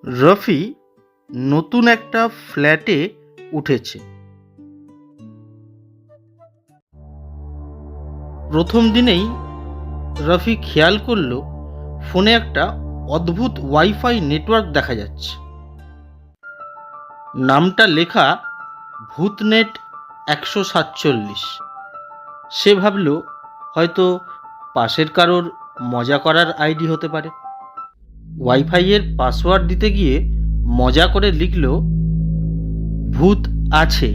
রফি নতুন একটা ফ্ল্যাটে উঠেছে। প্রথম দিনেই রফি খেয়াল করলো ফোনে একটা অদ্ভুত ওয়াইফাই নেটওয়ার্ক দেখা যাচ্ছে। নামটা লেখা ভূতনেট ১৪৭। সে ভাবল হয়তো পাশের কারোর মজা করার আইডি হতে পারে। ওয়াইফাইয়ের পাসওয়ার্ড দিতে গিয়ে মজা করে লিখল ভূত আছে।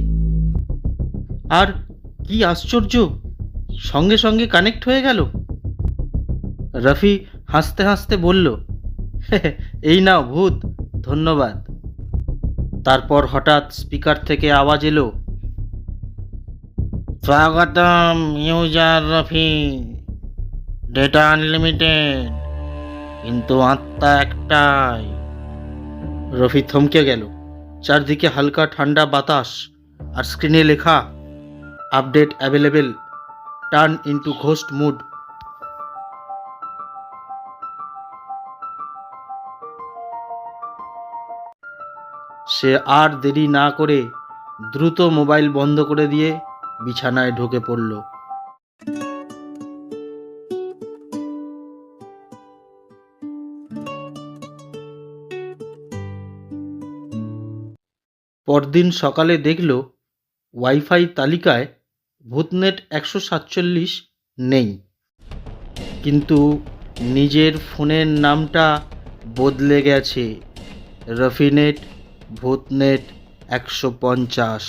আর কি আশ্চর্য, সঙ্গে সঙ্গে কানেক্ট হয়ে গেল। রফি হাসতে হাসতে বলল, এই নাও ভূত, ধন্যবাদ। তারপর হঠাৎ স্পিকার থেকে আওয়াজ এলো, স্বাগতম ইউজার রফি, ডেটা আনলিমিটেড, কিন্তু আত্মা একটাই। রফি থমকে গেল। চারদিকে হালকা ঠান্ডা বাতাস আর স্ক্রিনে লেখা, update available, turn into ghost mood. সে আর দেরি না করে দ্রুত মোবাইল বন্ধ করে দিয়ে বিছানায় ঢুকে পড়ল। পরদিন সকালে দেখল ওয়াইফাই তালিকায় ভূতনেট ১৪৭ নেই, কিন্তু নিজের ফোনের নামটা বদলে গেছে। রফিনেট ভূতনেট ১৫০।